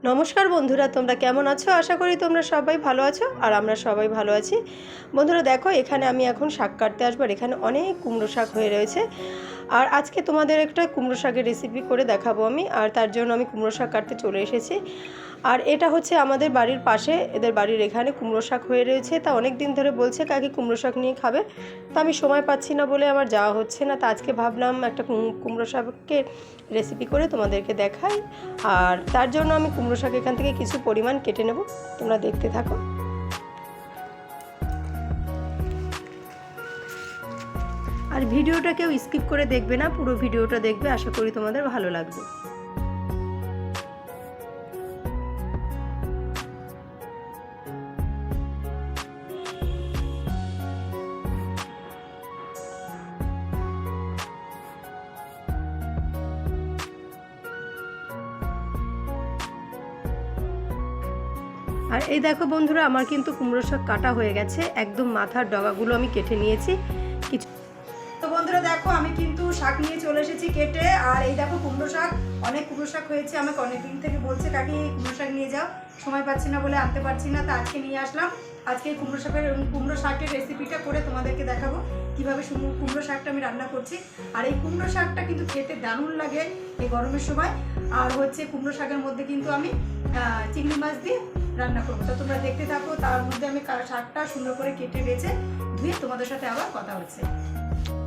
নমস্কার বন্ধুরা, তোমরা কেমন আছো? আশা করি তোমরা সবাই ভালো আছো আর আমরা সবাই ভালো আছি। বন্ধুরা দেখো, এখানে আমি এখন শাক কাটতে আসবো। আর এখানে অনেক কুমড়ো শাক হয়ে রয়েছে। আর আজকে তোমাদের একটা কুমড়ো শাকের রেসিপি করে দেখাবো আমি। আর তার জন্য আমি কুমড়ো শাক কাটতে চলে এসেছি। আর এটা হচ্ছে আমাদের বাড়ির পাশে, এদের বাড়ির এখানে কুমড়ো শাক হয়ে রয়েছে। তা অনেক দিন ধরে বলছে কাকি কুমড়ো শাক নিয়ে খাবে। তা আমি সময় পাচ্ছি না বলে আমার যাওয়া হচ্ছে না। তা আজকে ভাবলাম একটা কুমড়ো শাকের রেসিপি করে তোমাদেরকে দেখাই। আর তার জন্য আমি কুমড়ো শাক এখান থেকে কিছু পরিমাণ কেটে নেব, তোমরা দেখতে থাকো। আর ভিডিওটা কেউ স্কিপ করে দেখবে না, পুরো ভিডিওটা দেখবে, আশা করি তোমাদের ভালো লাগবে। আর এই দেখো বন্ধুরা, আমার কিন্তু কুমড়ো শাক কাটা হয়ে গেছে, একদম মাথার ডগাগুলো আমি কেটে নিয়েছি কিছু। তো বন্ধুরা দেখো, আমি কিন্তু শাক নিয়ে চলে এসেছি কেটে। আর এই দেখো কুমড়ো শাক, অনেক কুমড়ো শাক হয়েছে। আমাকে অনেক দিন থেকে বলছে কাকি কুমড়ো শাক নিয়ে যাও, সময় পাচ্ছি না বলে আনতে পারছি না। তা আজকে নিয়ে আসলাম। আজকে কুমড়ো শাকের রেসিপিটা করে তোমাদেরকে দেখাবো কীভাবে কুমড়ো শাকটা আমি রান্না করছি। আর এই কুমড়ো শাকটা কিন্তু খেতে দারুণ লাগে এই গরমের সময়। আর হচ্ছে কুমড়ো শাকের মধ্যে কিন্তু আমি চিংড়ি মাছ দিয়ে রান্না করবো। তো তোমরা দেখতে থাকো। তার মধ্যে আমি শাকটা সুন্দর করে কেটে বেছে ধুয়ে তোমাদের সাথে আবার কথা হচ্ছে।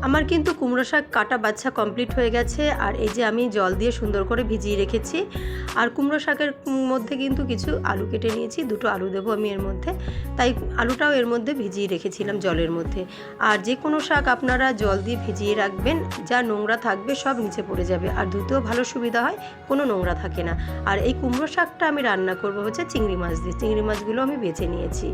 আমার কিন্তু কুমড়ো শাক কাটা বাচ্চা কমপ্লিট হয়ে গেছে। আর এই যে আমি জল দিয়ে সুন্দর করে ভিজিয়ে রেখেছি। আর কুমড়ো শাকের মধ্যে কিন্তু কিছু আলু কেটে নিয়েছি, দুটো আলু দেবো আমি এর মধ্যে, তাই আলুটাও এর মধ্যে ভিজিয়ে রেখেছিলাম জলের মধ্যে। আর যে কোনো শাক আপনারা জল দিয়ে ভিজিয়ে রাখবেন, যা নোংরা থাকবে সব নিচে পড়ে যাবে। আর ধুতেও ভালো সুবিধা হয়, কোনো নোংরা থাকে না। আর এই কুমড়ো শাকটা আমি রান্না করবো হচ্ছে চিংড়ি মাছ দিয়ে। চিংড়ি মাছগুলো আমি বেছে নিয়েছি।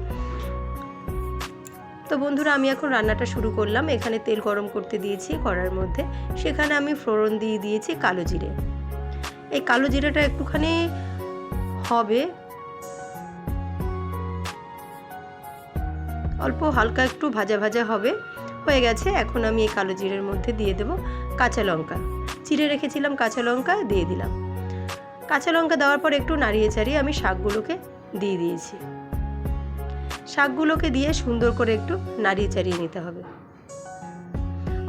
তো বন্ধুরা, আমি এখন রান্নাটা শুরু করলাম। এখানে তেল গরম করতে দিয়েছি কড়ার মধ্যে, সেখানে আমি ফোড়ন দিয়ে দিয়েছি কালো জিরে। এই কালো জিরেটা একটুখানি হবে, অল্প হালকা একটু ভাজা ভাজা হবে, হয়ে গেছে। এখন আমি এই কালো জিরের মধ্যে দিয়ে দেব কাঁচা লঙ্কা, চিড়ে রেখেছিলাম কাঁচা লঙ্কা দিয়ে দিলাম। কাঁচা লঙ্কা দেওয়ার পর একটু নাড়িয়ে চাড়িয়ে আমি শাকগুলোকে দিয়ে দিয়েছি। শাকগুলোকে দিয়ে সুন্দর করে একটু নাড়িয়ে চাড়িয়ে নিতে হবে।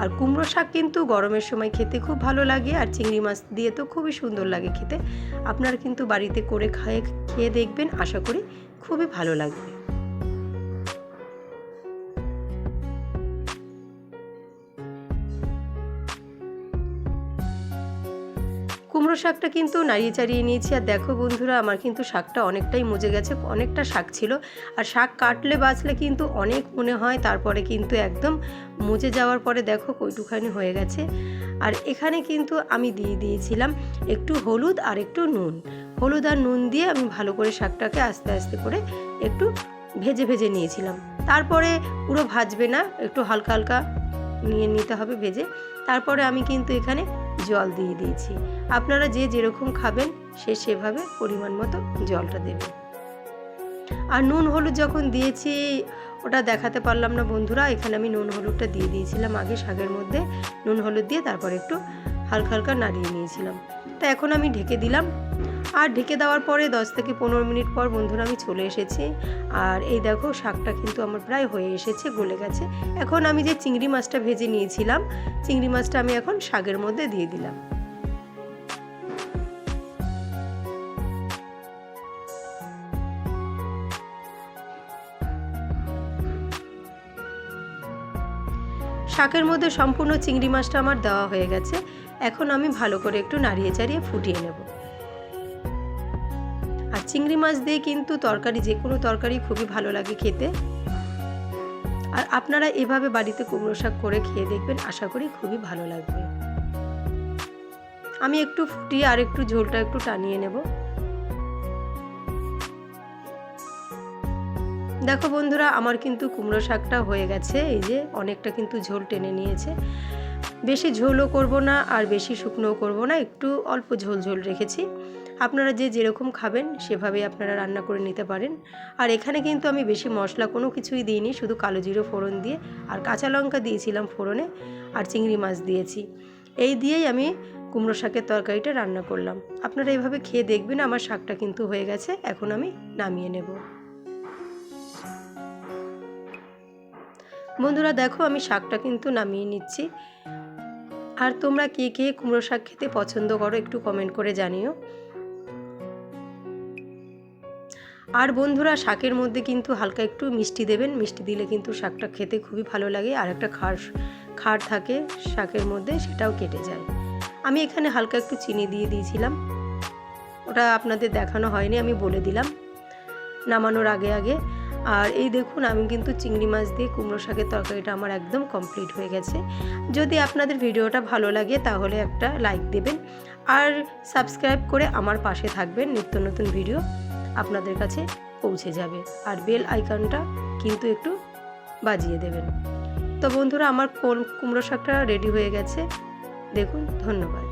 আর কুমড়ো শাক কিন্তু গরমের সময় খেতে খুব ভালো লাগে। আর চিংড়ি মাছ দিয়ে তো খুবই সুন্দর লাগে খেতে। আপনারা কিন্তু বাড়িতে করে খেয়ে দেখবেন, আশা করি খুবই ভালো লাগবে। কুমড়ো শাকটা কিন্তু নাড়িয়ে চাড়িয়ে নিয়েছি। আর দেখো বন্ধুরা, আমার কিন্তু শাকটা অনেকটাই মজে গেছে, অনেকটা শাক ছিল। আর শাক কাটলে বাছলে কিন্তু অনেক মনে হয়, তারপরে কিন্তু একদম মজে যাওয়ার পরে দেখো কইটুখানি হয়ে গেছে। আর এখানে কিন্তু আমি দিয়ে দিয়েছিলাম একটু হলুদ আর একটু নুন। হলুদ আর নুন দিয়ে আমি ভালো করে শাকটাকে আস্তে আস্তে করে একটু ভেজে ভেজে নিয়েছিলাম। তারপরে পুরো ভাজবে না, একটু হালকা হালকা নিয়ে নিতে হবে ভেজে। তারপরে আমি কিন্তু এখানে জল দিয়ে দিয়েছি। আপনারা যে যেরকম খাবেন সে সেভাবে পরিমাণ মতো জলটা দেবেন। আর নুন হলুদ যখন দিয়েছি ওটা দেখাতে পারলাম না বন্ধুরা, এখানে আমি নুন হলুদটা দিয়ে দিয়েছিলাম আগে শাকের মধ্যে। নুন হলুদ দিয়ে তারপর একটু হালকা হালকা নাড়িয়ে নিয়েছিলাম। তা এখন আমি ঢেকে দিলাম। আর ঢেকে দেওয়ার পরে 10 থেকে 15 মিনিট পর বন্ধুরা আমি চলে এসেছি। আর এই দেখো শাকটা কিন্তু আমার প্রায় হয়ে এসেছে, গলে গেছে। এখন আমি যে চিংড়ি মাছটা ভেজে নিয়েছিলাম, চিংড়ি মাছটা আমি এখন শাকের মধ্যে দিয়ে দিলাম। শাকের মধ্যে সম্পূর্ণ চিংড়ি মাছটা আমার দেওয়া হয়ে গেছে। এখন আমি ভালো করে একটু নাড়িয়ে চাড়িয়ে ফুটিয়ে নেব। আর চিংড়ি মাছ দিয়ে কিন্তু তরকারি, যে কোনো তরকারি খুবই ভালো লাগে খেতে। আর আপনারা এভাবে বাড়িতে কুমড়ো শাক করে খেয়ে দেখবেন, আশা করি খুবই ভালো লাগবে। আমি একটু ফুটিয়ে আর একটু ঝোলটা একটু টানিয়ে নেব। দেখো বন্ধুরা, আমার কিন্তু কুমড়ো শাকটা হয়ে গেছে। এই যে অনেকটা কিন্তু ঝোল টেনে নিয়েছে। বেশি ঝোলও করব না আর বেশি শুকনোও করব না, একটু অল্প ঝোল ঝোল রেখেছি। আপনারা যে যেরকম খাবেন সেভাবেই আপনারা রান্না করে নিতে পারেন। আর এখানে কিন্তু আমি বেশি মশলা কোনো কিছুই দিইনি, শুধু কালো জিরে ফোড়ন দিয়ে আর কাঁচা লঙ্কা দিয়েছিলাম ফোড়নে, আর চিংড়ি মাছ দিয়েছি। এই দিয়েই আমি কুমড়ো শাকের তরকারিটা রান্না করলাম। আপনারা এইভাবে খেয়ে দেখবেন। আমার শাকটা কিন্তু হয়ে গেছে, এখন আমি নামিয়ে নেব। বন্ধুরা দেখো আমি শাকটা কিন্তু নামিয়ে নিচ্ছি। আর তোমরা কে কে কুমড়ো শাক খেতে পছন্দ করো একটু কমেন্ট করে জানিও। আর বন্ধুরা শাকের মধ্যে কিন্তু হালকা একটু মিষ্টি দেবেন, মিষ্টি দিলে কিন্তু শাকটা খেতে খুবই ভালো লাগে। আর একটা খাড় থাকে শাকের মধ্যে, সেটাও কেটে যায়। আমি এখানে হালকা একটু চিনি দিয়ে দিয়েছিলাম, ওটা আপনাদের দেখানো হয়নি, আমি বলে দিলাম নামানোর আগে আগে। আর এই দেখুন আমি কিন্তু চিংড়ি মাছ দিয়ে কুমড়ো শাকের তরকারিটা আমার একদম কমপ্লিট হয়ে গেছে। যদি আপনাদের ভিডিওটা ভালো লাগে তাহলে একটা লাইক দেবেন আর সাবস্ক্রাইব করে আমার পাশে থাকবেন, নিত্য নতুন ভিডিও আপনাদের কাছে পৌঁছে যাবে। আর বেল আইকনটা কিন্তু একটু বাজিয়ে দেবেন। তো বন্ধুরা আমার কুমড়ো শাকটা রেডি হয়ে গেছে, দেখুন। ধন্যবাদ।